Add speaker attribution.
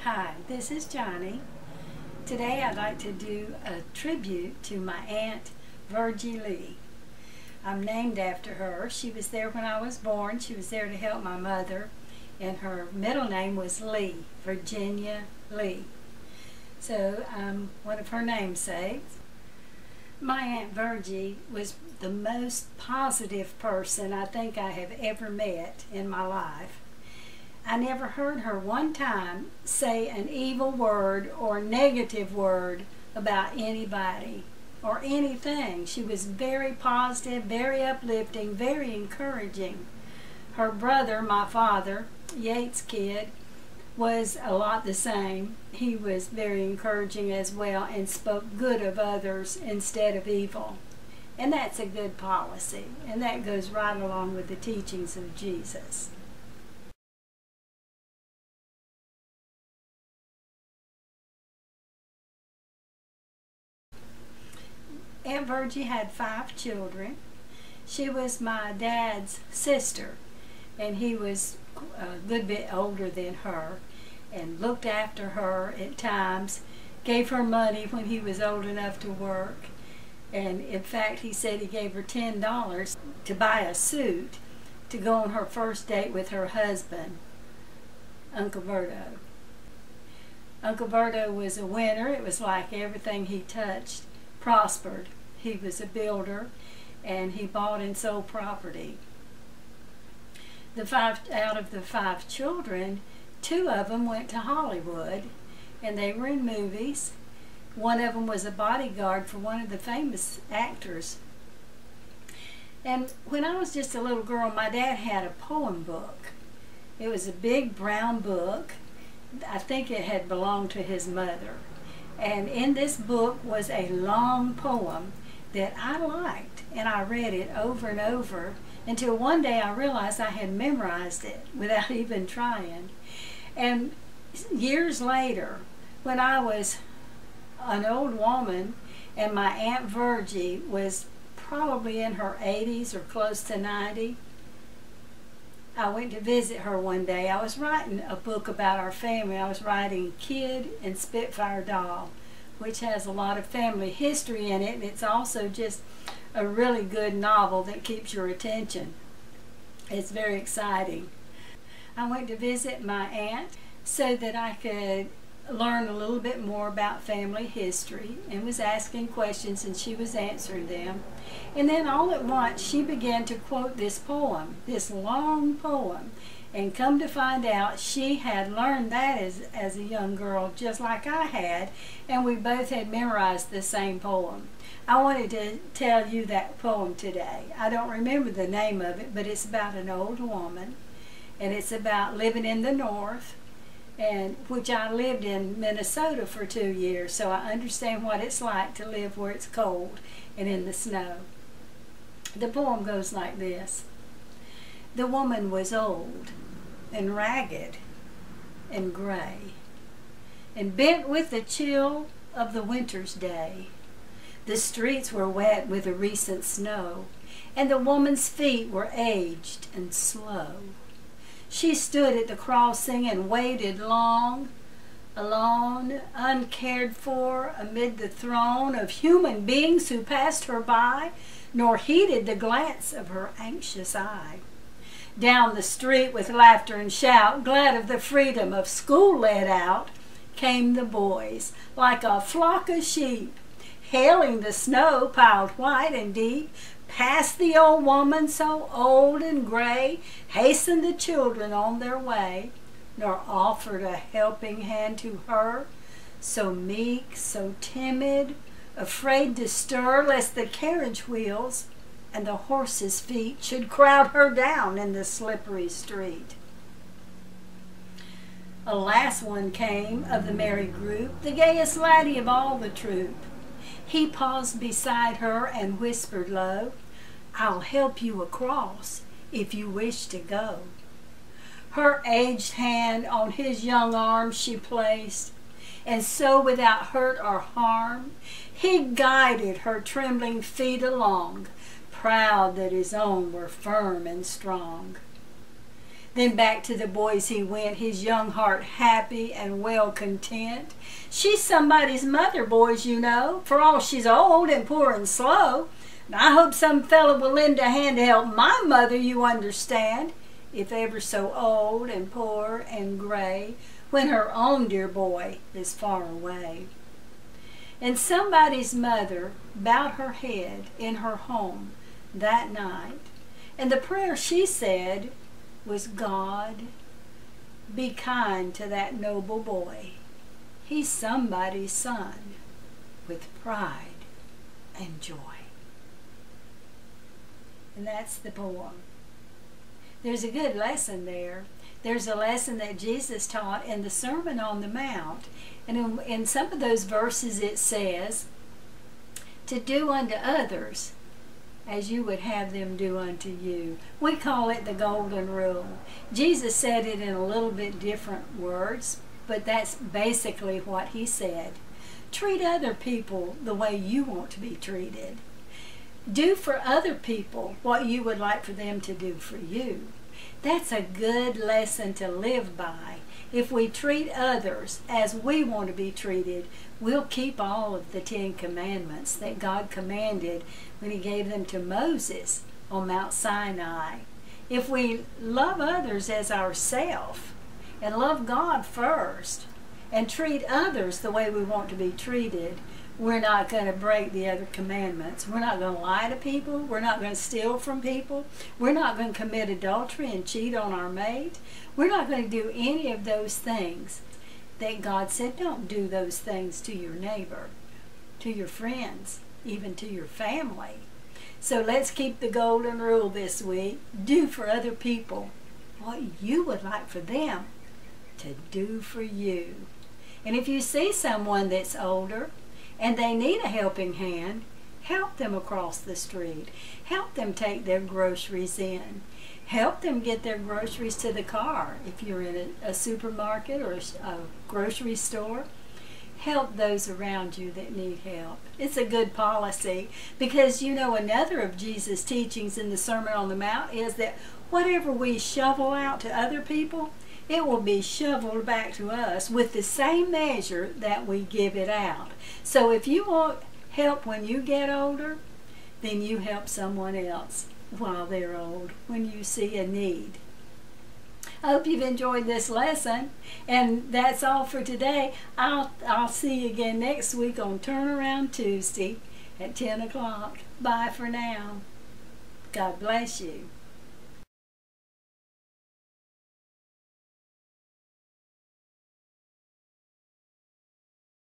Speaker 1: Hi, this is Johnny. Today I'd like to do a tribute to my Aunt Virgie Lee. I'm named after her. She was there when I was born. She was there to help my mother, and her middle name was Lee, Virginia Lee. So I'm one of her namesakes. My Aunt Virgie was the most positive person I think I have ever met in my life. I never heard her one time say an evil word or negative word about anybody or anything. She was very positive, very uplifting, very encouraging. Her brother, my father, Yates Kidd, was a lot the same. He was very encouraging as well and spoke good of others instead of evil. And that's a good policy, and that goes right along with the teachings of Jesus. Aunt Virgie had 5 children. She was my dad's sister, and he was a good bit older than her and looked after her at times, gave her money when he was old enough to work. And in fact, he said he gave her $10 to buy a suit to go on her first date with her husband, Uncle Berto. Uncle Berto was a winner. It was like everything he touched prospered. He was a builder, and he bought and sold property. Out of the 5 children, 2 of them went to Hollywood, and they were in movies. One of them was a bodyguard for one of the famous actors. And when I was just a little girl, my dad had a poem book. It was a big brown book. I think it had belonged to his mother. And in this book was a long poem that I liked, and I read it over and over until one day I realized I had memorized it without even trying. And years later, when I was an old woman and my Aunt Virgie was probably in her 80s or close to 90, I went to visit her one day. I was writing a book about our family. I was writing Kidd and Spitfire Doll, which has a lot of family history in it, and it's also just a really good novel that keeps your attention. It's very exciting. I went to visit my aunt so that I could learn a little bit more about family history, and was asking questions and she was answering them. And then all at once she began to quote this poem, this long poem, and come to find out she had learned that as a young girl just like I had, and we both had memorized the same poem. I wanted to tell you that poem today. I don't remember the name of it, but it's about an old woman, and it's about living in the north, and which I lived in Minnesota for 2 years, so I understand what it's like to live where it's cold and in the snow. The poem goes like this. The woman was old and ragged and gray, and bent with the chill of the winter's day. The streets were wet with the recent snow, and the woman's feet were aged and slow. She stood at the crossing and waited long, alone, uncared for, amid the throng of human beings who passed her by, nor heeded the glance of her anxious eye. Down the street with laughter and shout, glad of the freedom of school let out, came the boys, like a flock of sheep, hailing the snow piled white and deep. Past the old woman so old and gray, hastened the children on their way, nor offered a helping hand to her, so meek, so timid, afraid to stir, lest the carriage wheels and the horses' feet should crowd her down in the slippery street. A last one came of the merry group, the gayest laddie of all the troop. He paused beside her and whispered low, I'll help you across if you wish to go. Her aged hand on his young arm she placed, and so without hurt or harm, he guided her trembling feet along, proud that his own were firm and strong. Then back to the boys he went, his young heart happy and well content. She's somebody's mother, boys, you know, for all she's old and poor and slow. And I hope some fellow will lend a hand to help my mother, you understand, if ever so old and poor and gray, when her own dear boy is far away. And somebody's mother bowed her head in her home that night, and the prayer she said was, God, be kind to that noble boy. He's somebody's son with pride and joy. And that's the poem. There's a good lesson there. There's a lesson that Jesus taught in the Sermon on the Mount. And in some of those verses it says, to do unto others as you would have them do unto you. We call it the golden rule. Jesus said it in a little bit different words, but that's basically what he said. Treat other people the way you want to be treated. Do for other people what you would like for them to do for you. That's a good lesson to live by. If we treat others as we want to be treated, we'll keep all of the 10 commandments that God commanded when he gave them to Moses on Mount Sinai. If we love others as ourselves and love God first and treat others the way we want to be treated, we're not going to break the other commandments. We're not going to lie to people. We're not going to steal from people. We're not going to commit adultery and cheat on our mate. We're not going to do any of those things that God said, don't do those things to your neighbor, to your friends, even to your family. So let's keep the golden rule this week. Do for other people what you would like for them to do for you. And if you see someone that's older and they need a helping hand, help them across the street. Help them take their groceries in. Help them get their groceries to the car. If you're in a supermarket or a grocery store, help those around you that need help. It's a good policy because, you know, another of Jesus' teachings in the Sermon on the Mount is that whatever we shovel out to other people, it will be shoveled back to us with the same measure that we give it out. So if you want help when you get older, then you help someone else while they're old when you see a need. I hope you've enjoyed this lesson, and that's all for today. I'll see you again next week on Turnaround Tuesday at 10 o'clock. Bye for now. God bless you.